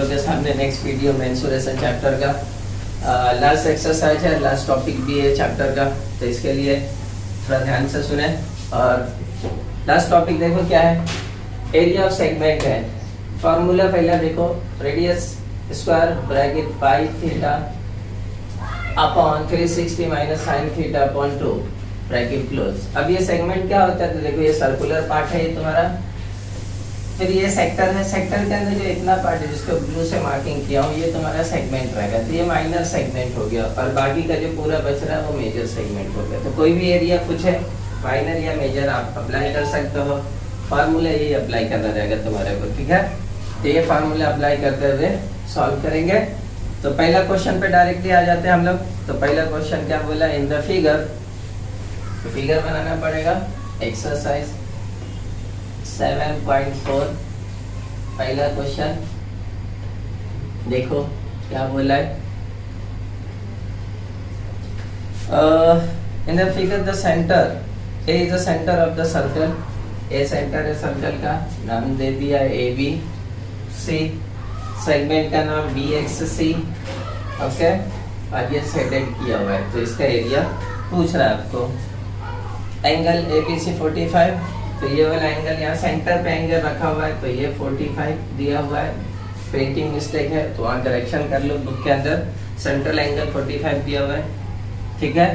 लोग के सामने नेक्स्ट वीडियो मेंसुरेशन चैप्टर का लास्ट एक्सरसाइज है, लास्ट टॉपिक भी है चैप्टर का, तो इसके लिए थोड़ा ध्यान से सुने। और लास्ट टॉपिक देखो क्या है, एरिया ऑफ सेगमेंट है। फॉर्मूला पहला देखो, radius square bracket pi theta upon 360 minus sine theta upon 2 bracket close. अब ये सेगमेंट क्या होता है, तो देखो ये सर्कुलर पार्ट है ये तुम्हारा, फिर ये सेक्टर है, सेक्टर के अंदर जो इतना पार्ट है जिसको ब्लू से मार्किंग किया हूँ ये तुम्हारा सेगमेंट रहेगा, तो ये माइनर सेगमेंट हो गया और बाकी का जो पूरा बच रहा है वो मेजर सेगमेंट हो गया। तो कोई भी एरिया कुछ है माइनर या मेजर आप अप्लाई कर सकते हो, फार्मूला ये अप्लाई करना रहेगा तुम्हारे को, ठीक है। तो ये फार्मूला अप्लाई करते हुए सॉल्व करेंगे। तो पहला क्वेश्चन पे डायरेक्टली आ जाते हैं हम लोग। तो पहला क्वेश्चन क्या बोला, इन द फिगर, तो फिगर बनाना पड़ेगा एक्सरसाइज 7.4 पहला क्वेश्चन देखो क्या बोला है। In the figure the centre A is the centre of the circle, A centre है सर्कल का, नाम दे दिया ए बी सी, सेगमेंट का नाम बी एक्स सी, ओके, और ये सेटेड किया हुआ है। तो इसका एरिया पूछ रहा है आपको। एंगल ए बी सी 45, तो ये वाला एंगल यहाँ सेंटर पे एंगल रखा हुआ है, तो ये 45 दिया हुआ है, प्रिंटिंग मिस्टेक है तो वहाँ करेक्शन कर लो बुक के अंदर, सेंट्रल एंगल 45 दिया हुआ है, ठीक है।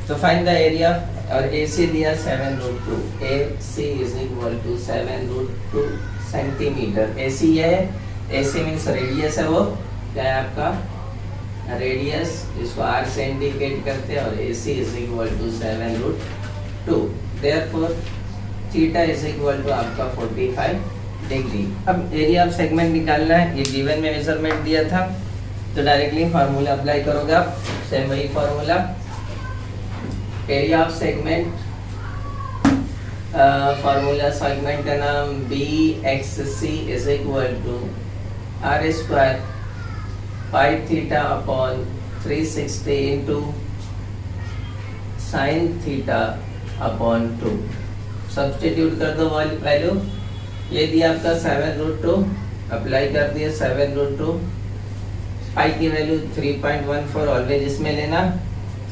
तो फाइंड द एरिया, और AC दिया 7√2, AC is equal to 7√2 centimetre. AC है, AC मीन्स रेडियस है, वो क्या है आपका रेडियस, जिसको R से इंडिकेट करते हैं, और AC is equal to 7√2, therefore theta is equal to आपका 45 डिग्री। अब एरिया ऑफ सेगमेंट निकालना है, ये गिवन में मेजरमेंट दिया था, तो डायरेक्टली फार्मूला अप्लाई करोगे आप, सेम वही formula. Area of segment, formula segment का नाम BXC is equal to R square pi theta upon 360 into sine theta upon 2। Substitute कर दो वैल्यू, ये दिया आपका 7√2, अप्लाई कर दिया 7√2, पाई की वैल्यू 3.14 ऑलवेज इसमें लेना,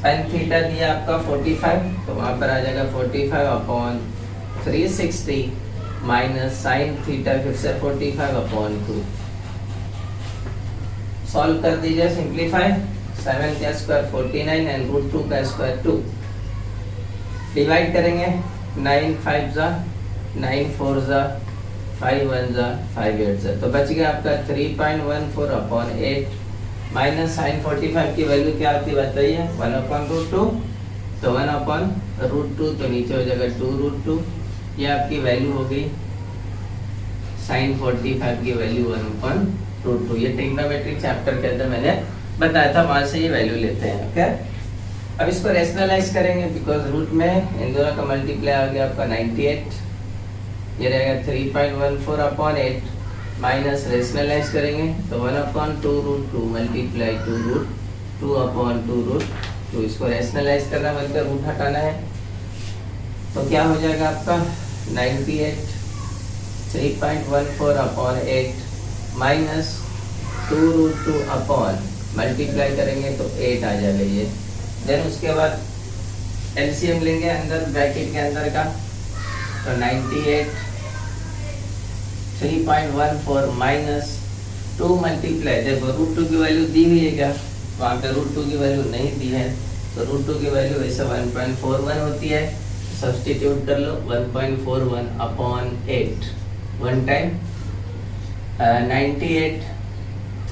साइन थीटा दिया आपका 45, तो वहाँ पर आ जाएगा 45 अपॉन 360 माइनस साइन थीटा फिर से 45 अपॉन 2। सॉल्व कर दीजिए, सिंप्लीफाई, 7 का स्क्वायर 49 एंड √2 का स्क्वायर 2, डिवाइड करेंगे, 9 5 जा 9 4 जा 5 1 जा 5 8 जा, तो बच गया आपका 3.14 अपॉन 8 माइनस साइन 45 की वैल्यू क्या आती है बताइए, 1/√2, तो 1/√2, तो नीचे हो जाएगा 2√2, ये आपकी वैल्यू हो गई साइन 45 की वैल्यू 1/√2। ये ट्रिग्नोमेट्री चैप्टर के अंदर मैंने बताया था, वहां से ये वैल्यू लेते हैं, ओके। अब इसको रेशनलाइज करेंगे, बिकॉज रूट में इन दोनों का मल्टीप्लाई आ गया आपका 98, ये रहेगा 3.14 अपॉन 8 माइनस रेशनलाइज करेंगे तो 1/2√2 मल्टीप्लाई 2√2 अपॉन 2√2, इसको रेशनलाइज करना मतलब रूट हटाना है, तो क्या हो जाएगा आपका 98 3.14 अपॉन 8 माइनस 2√2 अपॉन मल्टीप्लाई करेंगे तो 8 आ जाएगा ये। देन उसके बाद एलसीएम लेंगे अंदर ब्रैकेट के अंदर का, तो 98 3.14 माइनस 2 मल्टीप्लाई, देखो √2 की वैल्यू दी हुई है क्या, वहाँ पे √2 की वैल्यू नहीं दी है, तो √2 की वैल्यू वैसे 1.41 होती है, सब्स्टिट्यूट कर लो 1.41 upon 8 one time, 98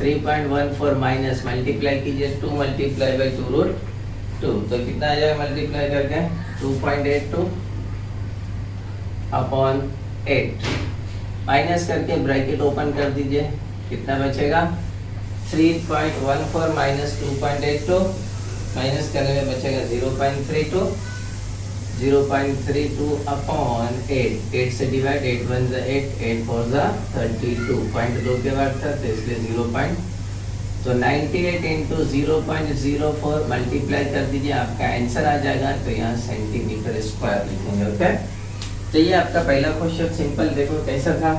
3.14 minus multiply कीजिए 2 मल्टीप्लाई बाई 2√2, तो कितना आ जाएगा मल्टीप्लाई करके 2.82 अपॉन 8, माइनस करके ब्रैकेट ओपन कर दीजिए, कितना बचेगा 3.14 माइनस 2.82, माइनस करने में बचेगा 0.32 अपॉन 8 से डिवाइड, 8 1 8 8 4 32, पॉइंट 2 के बाद था तो इसलिए 0. तो 98 इंटू 0.04 मल्टीप्लाई कर दीजिए, आपका आंसर आ जाएगा, तो यहाँ सेंटीमीटर स्क्वायर लिखेंगे, ओके। तो ये आपका पहला क्वेश्चन सिंपल, देखो कैसा था,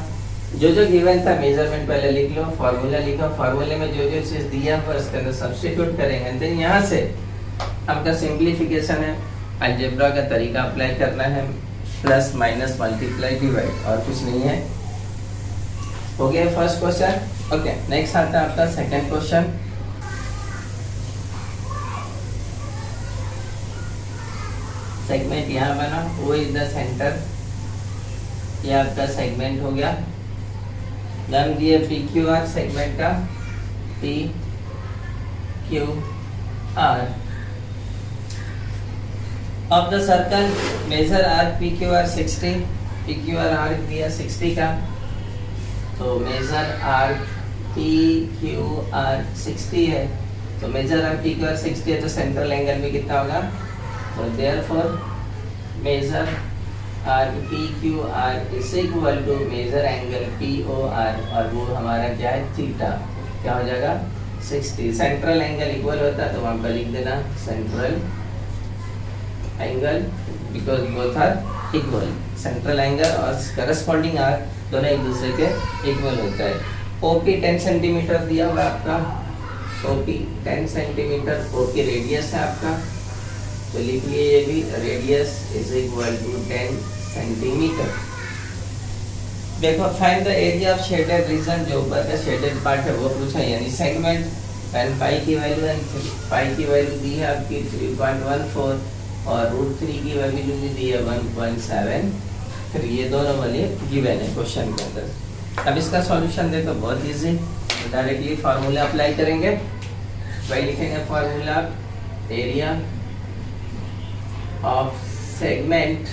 जो जो गिवन था मेजरमेंट पहले लिख लो, फॉर्मूला लिखो, फॉर्मूले में जो जो चीज दिया हुआ उसके अंदर सब्स्टिट्यूट करेंगे, देन यहाँ से आपका सिंप्लीफिकेशन है, अलजेब्रा का तरीका अप्लाई करना है, प्लस माइनस मल्टीप्लाई डिवाइड, और कुछ नहीं है। हो गया फर्स्ट क्वेश्चन। ओके, नेक्स्ट आता है आपका सेकंड क्वेश्चन। सेगमेंट यहाँ बना, वो इज द सेंटर, ये आपका सेगमेंट हो गया। नाम दिए पी क्यू आर सेगमेंट का, P Q R of the circle, major arc P Q R 60, P Q R arc दिया 60 का, तो major arc P Q R 60 है, तो major arc P Q R 60 है, तो सेंट्रल एंगल भी कितना होगा, तो therefore major arc P Q R is equal to major angle P O R, और वो हमारा क्या है, थीटा, क्या हो जाएगा 60। सेंट्रल एंगल इक्वल होता है तो वहां पर लिख देना central angle, because both arc are, central angle और करस्पॉन्डिंग आर दोनों एक दूसरे के इक्वल होता है। ओपी 10 सेंटीमीटर दिया हुआ आपका, ओपी 10 सेंटीमीटर, ओपी रेडियस है आपका, तो लिख लिए ये भी, radius is equal to 10 centimetre. देखो find the area of shaded region, जो ऊपर का शेडेड पार्ट है वो पूछा, यानी सेगमेंट, एंड पाई की वैल्यू है, पाई की वैल्यू दी है आपकी 3.14 और √3 की वैल्यू दी है 1.73, ये दोनों वाले गिवन है क्वेश्चन के अंदर। अब इसका सॉल्यूशन देखो बहुत इजी, डायरेक्टली फार्मूला अप्लाई करेंगे, वही लिखेंगे formula, area of segment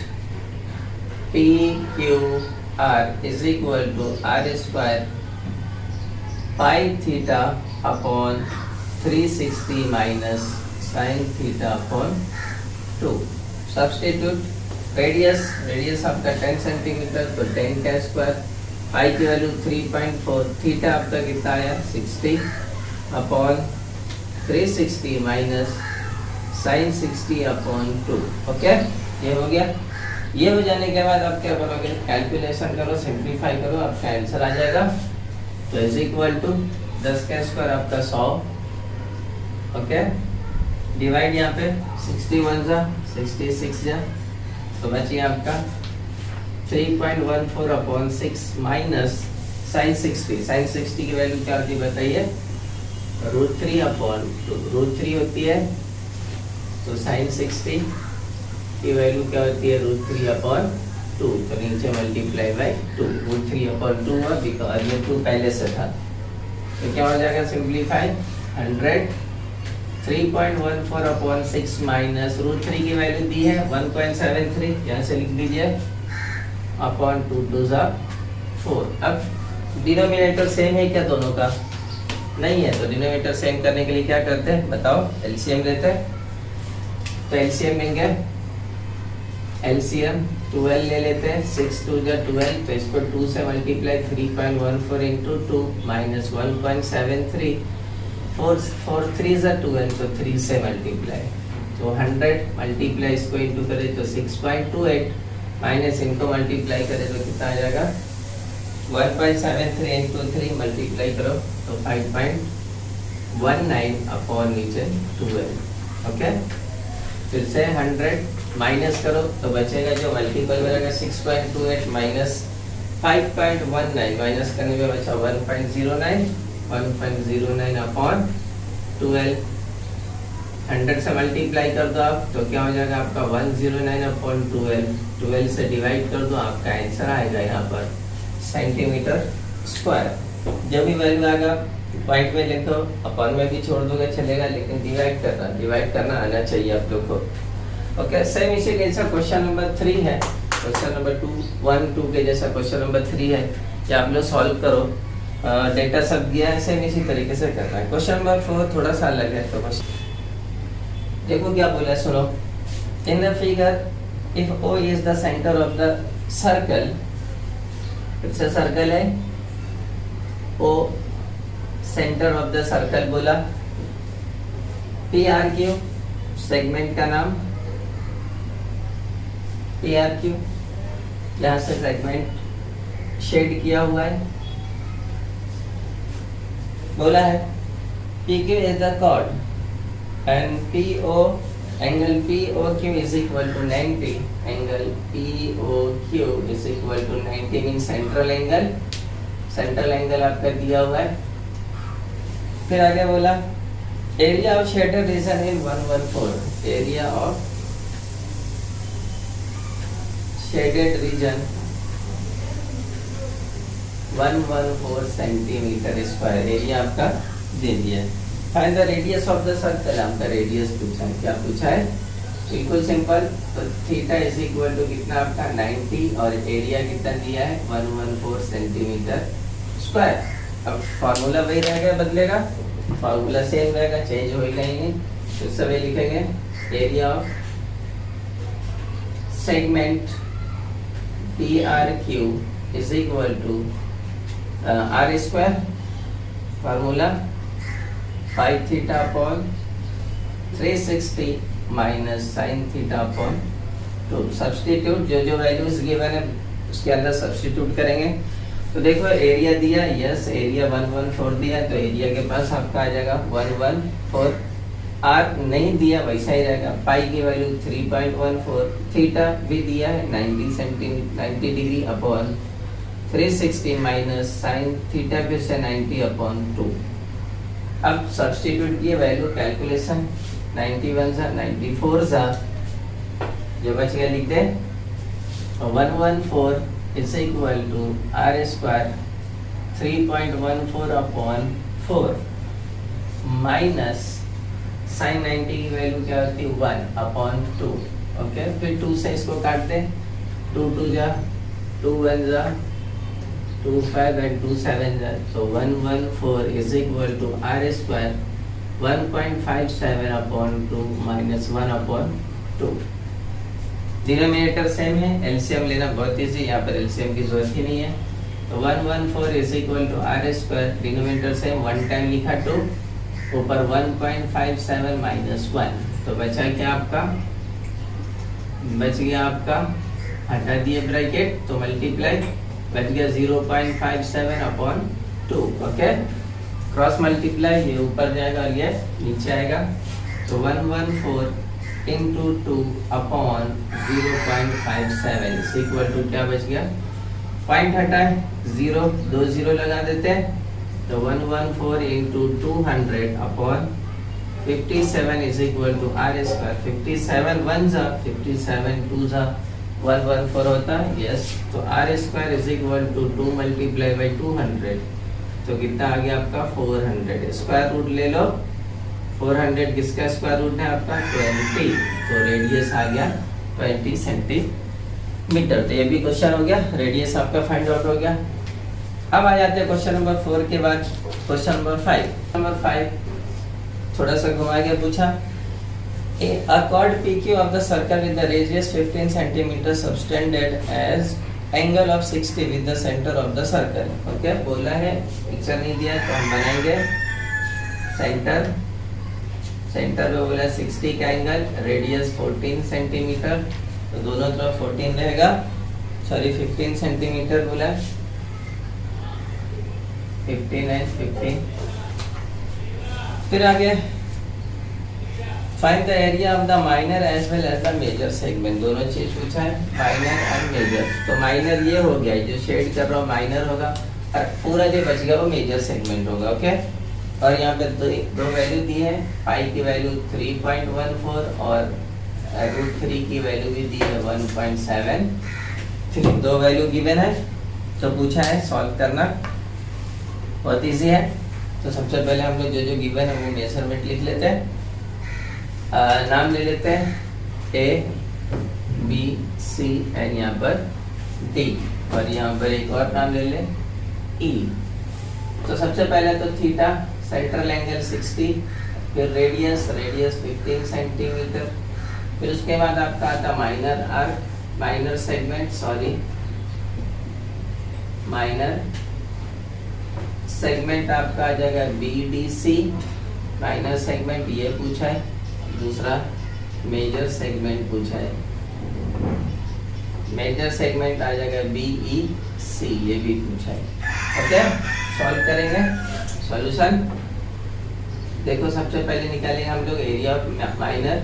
PQR is equal to R square pi theta upon 360 minus sin theta upon 2. Substitute radius आपका 10 सेंटीमीटर, तो 10 का स्क्वायर, पाई की वैल्यू 3.4, थीटा आपका कितना आया 60 upon 360 minus sine 60 upon 2। Okay, ये हो गया। ये हो जाने के बाद आप क्या करोगे, कैलकुलेशन करो, सिंप्लीफाई करो, आपका आंसर आ जाएगा, तो इज इक्वल टू 10 का स्क्वायर आपका 100, ओके, डिवाइड यहाँ पे 61 जा 66 जा, तो बचिए आपका 3.14 अपॉन 6 माइनस साइन 60, साइन 60 की वैल्यू क्या होती है बताइए, √3 अपॉन 2, √3 होती है, तो साइन 60 की वैल्यू क्या होती है, √3 अपॉन 2, तो नीचे मल्टीप्लाई बाय 2, √3 अपॉन 2 हुआ, बिकॉज ये 2 पहले से था, तो क्या हो जाएगा सिंप्लीफाई 100, 3.14 अपॉन 6 माइनस √3 की वैल्यू दी है 1.73, यहाँ से लिख दीजिए अपॉन 2 2 4। अब डिनोमिनेटर सेम है क्या दोनों का, नहीं है, तो डिनोमिनेटर सेम करने के लिए क्या करते हैं बताओ, एलसीएम लेते हैं, तो एलसीएम लेंगे, एलसीएम 12 ले लेते हैं, 6 2 जा 12, तो इसको 2 से मल्टीप्लाई, 3.14 इंटू 2 माइनस 1.73, 4 3 जा 12, तो 3 से मल्टीप्लाई, तो 100 मल्टीप्लाई इसको इंटू करें तो 6.28, माइनस इनको मल्टीप्लाई करें तो कितना आ जाएगा 1.73 इंटू 3 मल्टीप्लाई करो तो 5.19 अपॉन नीचे 12। ओके, फिर से 100 माइनस करो तो बचेगा जो मल्टीपल बनेगा 6.28 माइनस 5.19, माइनस करने में बचा 1.09 अपॉन 12। 100 से मल्टीप्लाई कर दो आप तो क्या हो जाएगा आपका 109 अपॉन 12 से डिवाइड कर दो, आपका आंसर आएगा यहाँ पर सेंटीमीटर स्क्वायर। जब भी वैल्यू आएगा पॉइंट में लिखो, अपॉन में भी छोड़ दोगे चलेगा, लेकिन डिवाइड करना आना चाहिए आप लोग को। ओके, सेम इसी जैसा क्वेश्चन नंबर 3 है, क्वेश्चन नंबर 2 के जैसा क्वेश्चन नंबर 3 है, ये आप लोग सॉल्व करो। डेटा सब दिया है, सेम इसी तरीके से करना है। क्वेश्चन नंबर 4 थोड़ा सा अलग है, तो देखो क्या बोला, सुनो। In the figure if O is the centre of the circle, it's a circle है, O centre of the circle बोला, PRQ सेगमेंट का नाम, PRQ यहाँ से सेगमेंट शेड किया हुआ है, बोला है PQ is the chord and PO angle POQ is equal to 90, angle POQ is equal to 90 means central angle आपका दिया हुआ है। फिर आगे बोला area of shaded reason in 114, area of shaded reason 114 centimetre square area आपका दे दिया है। Find the radius of the circle, आपका रेडियस पूछा है, क्या पूछा है? बिल्कुल सिंपल, तो थीटा इज इक्वल टू कितना आपका 90 और एरिया कितना दिया है 114 सेंटीमीटर स्क्वायर। अब फार्मूला वही रहेगा, बदलेगा? फार्मूला सेम रहेगा, चेंज होगा ही नहीं। तो सब ये लिखेंगे area of segment PRQ is equal to R square, formula 5 theta upon 360 minus sine theta upon 2। Substitute जो वैल्यूज गिवन है उसके अंदर सब्स्टिट्यूट करेंगे। तो देखो एरिया दिया, यस एरिया 114 दिया, तो एरिया के पास आपका आ जाएगा 114। आर नहीं दिया वैसा ही रहेगा, पाई की वैल्यू 3.14, थीटा भी दिया है 90 degree upon 360 minus sine theta फिर से 90 अपॉन 2। अब सब्स्टिट्यूट किए वैल्यू कैलकुलेशन, 91 जा 94 जा, जो बच गया लिख दे 114 is equal to R square 3.14 upon 4 minus sine 90 की वैल्यू क्या होती है 1 अपॉन 2। ओके, फिर 2 से इसको काट दे, 2 2 जा 2 1 जा 2 5 and 2 7 जा, तो 114 is equal to r square 1.57 upon 2 minus 1 upon 2। Denominator same है, एलसीएम लेना बहुत इजी, यहाँ पर एलसीएम की जरूरत ही नहीं है। तो 114 is equal to r square, denominator same, 1 time लिखा 2, ऊपर 1.57 माइनस 1, तो बचा क्या आपका? बच गया आपका, हटा दिए ब्रैकेट तो मल्टीप्लाई, बच गया 0.57 अपॉन 2। ओके, क्रॉस मल्टीप्लाई, ये ऊपर जाएगा और ये नीचे आएगा, तो 114 into 2 upon 0.57 is equal to क्या बच गया? पॉइंट हटा है 0, 2 0 लगा देते हैं, तो 114 into 200 upon 57 is equal to R square. 57 1 जा 57 2 जा 114 होता है, यस। तो R square is equal to 2 multiply by 200, तो कितना आ गया आपका 400। स्क्वायर रूट ले लो, 400 किसका स्क्वायर रूट है आपका 20, तो रेडियस आ गया 20 सेंटीमीटर। तो ये भी क्वेश्चन हो गया, रेडियस आपका फाइंड आउट हो गया। अब आ जाते हैं क्वेश्चन नंबर 4 के बाद क्वेश्चन नंबर 5। नंबर 5 थोड़ा सा घुमा के पूछा, a chord PQ of the circle with the radius 15 cm subtended as angle of 60 with the center of the circle। Okay, बोला है, पिक्चर नहीं दिया तो हम बनाएंगे सेंटर पे बोला 60 का एंगल, रेडियस 14 सेंटीमीटर, तो दोनों तरफ 14 रहेगा, सॉरी 15 सेंटीमीटर बोला, 15 एंड 15। फिर आगे find the area of the minor as well as the major segment, दोनों चीज पूछा है, माइनर एंड मेजर। तो माइनर ये हो गया, जो शेड कर रहा हूँ माइनर होगा, और पूरा जो बच गया वो मेजर सेगमेंट होगा। ओके, और यहाँ पे दो वैल्यू दी है, पाई की वैल्यू 3.14 और √3 की वैल्यू भी दी है 1.7। दो वैल्यू गिवन है, तो पूछा है सॉल्व करना, बहुत इजी है। तो सबसे पहले हम लोग जो गिवन है वो मेजरमेंट लिख लेते हैं, नाम ले लेते हैं A B C एंड यहाँ पर D, और यहाँ पर एक और नाम ले लें E। तो सबसे पहले तो थीटा, सेंट्रल एंगल 60, फिर रेडियस 15 सेंटीमीटर, फिर उसके बाद आपका आता minor arc, minor segment, sorry minor segment आपका आ जाएगा BDC, माइनर सेगमेंट ये पूछा है, दूसरा मेजर सेगमेंट पूछा है। मेजर सेगमेंट आ जाएगा BEC, ये भी पूछा है। ओके, सॉल्व करेंगे। सॉल्यूशन देखो, सबसे पहले निकालेंगे हम लोग एरिया ऑफ माइनर।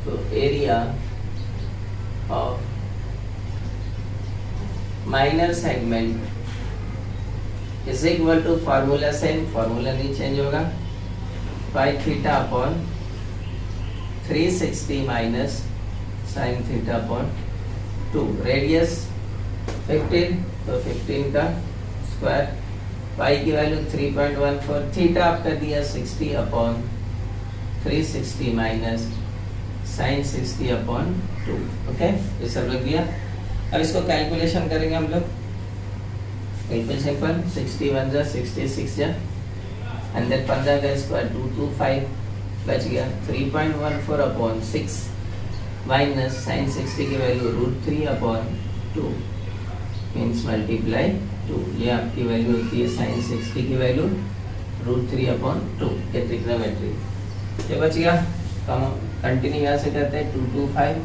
तो area of minor segment is equal to formula same, formula नहीं चेंज होगा, pi theta upon 360 minus sine theta upon 2। Radius 15, तो 15 का स्क्वायर, पाई की वैल्यू 3.14, थीटा आपका दिया 60 upon 360 minus sine 60 upon 2। Okay, ये सब रख दिया। अब इसको कैलकुलेशन करेंगे हम लोग। बिल्कुल सिंपल, 61 जा 66 जा, अंदर 15 का स्क्वायर 225 बच गया, 3.14 अपॉन 6 माइनस साइन 60 की वैल्यू √3 अपॉन 2 मीन्स मल्टीप्लाई 2। ये आपकी वैल्यू होती है साइन 60 की वैल्यू √3 अपॉन 2, ये ट्रिग्नोमेट्री। ये बच गया, कम कंटिन्यू यहाँ से करते हैं। 225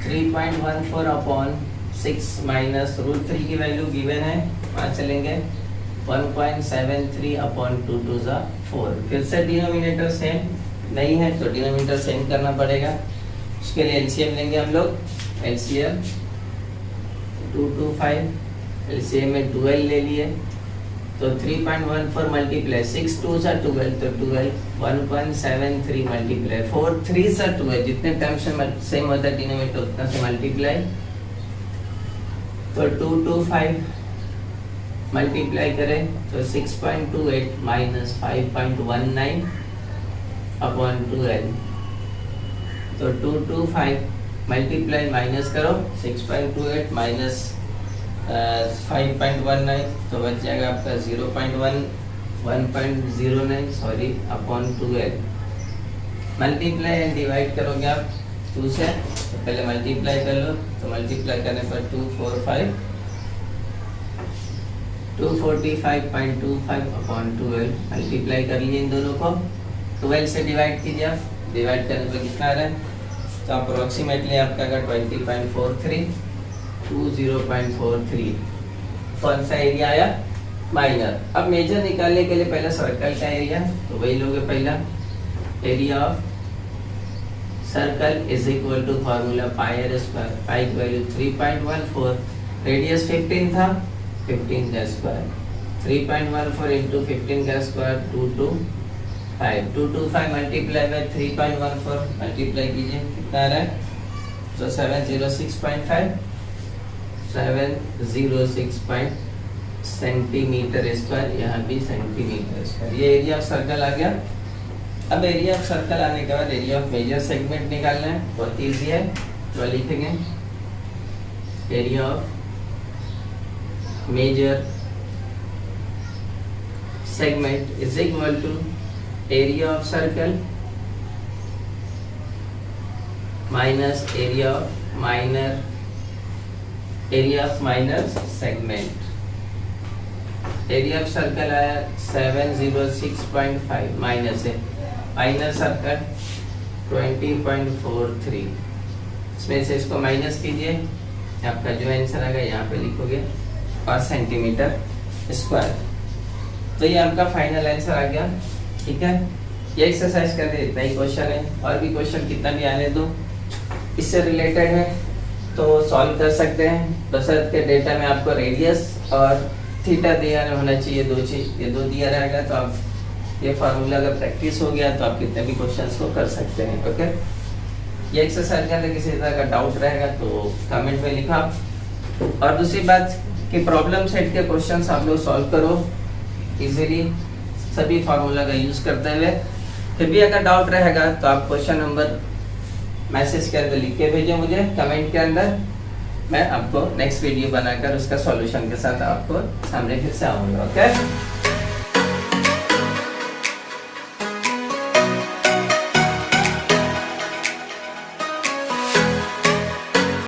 3.14 अपॉन 6 माइनस √3 की वैल्यू गिवन है, वहाँ चलेंगे 1.73 अपॉन 2 2 जा 4। फिर से डिनोमिनेटर सेम नहीं है तो डिनोमिनेटर सेम करना पड़ेगा। उसके लिए एलसीएम लेंगे हम लोग। एलसीएम 225, एलसीएम में 12 ले लिए, तो 3.14 मल्टीप्लाई 6 2 जा 12, तो 12 1.73 मल्टीप्लाई 4 3 जा 12, जितने टर्म से सेम होता है डिनोमिनेटर उतना से मल्टीप्लाई, तो 225 मल्टीप्लाई करें तो 6.28 माइनस 5.19 अपॉन 12, तो 225 मल्टीप्लाई माइनस करो 6.28 माइनस 5.19, तो बच जाएगा आपका 1.09 sorry upon 12। Multiply and divide करोगे आप 2 से, तो पहले मल्टीप्लाई कर लो, तो मल्टीप्लाई करने पर 245.25 अपॉन 12 मल्टीप्लाई कर लिए इन दोनों को। 12 से डिवाइड कीजिए आप, डिवाइड करने पर कितना आ रहा है, तो अप्रोक्सीमेटली आपका 20.43 20.43। कौन सा एरिया आया, माइनर। अब मेजर निकालने के लिए पहले सर्कल का एरिया, तो वही लोगे पहला area of circle is equal to formula pi R square, pi की वैल्यू 3.14, रेडियस 15 था, 15 का स्क्वायर 3.14 इंटू 15 का स्क्वायर 225, 225 मल्टीप्लाई बाय 3.14 मल्टीप्लाई कीजिए, कितना आ रहा है, तो 706.5 सेंटीमीटर स्क्वायर, यहाँ भी सेंटीमीटर स्क्वायर। ये एरिया ऑफ सर्कल आ गया। अब एरिया ऑफ सर्कल आने के बाद एरिया ऑफ मेजर सेगमेंट निकालना है, बहुत ईजी है, तो लिखेंगे area of major segment is equal to area of circle minus area of minor, area of minor segment. Area of circle आया 706.5 माइनस है, माइनर सर्कल 20.43, इसमें से इसको माइनस कीजिए, आपका जो आंसर आएगा यहाँ पे लिखोगे और सेंटीमीटर स्क्वायर। तो ये आपका फाइनल आंसर आ गया। ठीक है, ये एक्सरसाइज करने इतना ही क्वेश्चन है, और भी क्वेश्चन कितना भी आने दो इससे रिलेटेड है तो सॉल्व कर सकते हैं। बशर्ते के डेटा में आपको रेडियस और थीटा दिया होना चाहिए, दो चीज, ये दो दिया रहेगा तो आप ये फार्मूला अगर प्रैक्टिस हो गया तो आप कितने भी क्वेश्चंस को कर सकते हैं। ओके, ये एक्सरसाइज करने किसी तरह का डाउट रहेगा तो कमेंट में लिखा। और दूसरी बात कि प्रॉब्लम सेट के क्वेश्चंस आप लोग सॉल्व करो इजीली, सभी फार्मूला का यूज करते हुए। फिर भी अगर डाउट रहेगा तो आप क्वेश्चन नंबर मैसेज के अंदर लिख के भेजो मुझे कमेंट के अंदर, मैं आपको नेक्स्ट वीडियो बनाकर उसका सॉल्यूशन के साथ आपको सामने फिर से आऊँगा। ओके।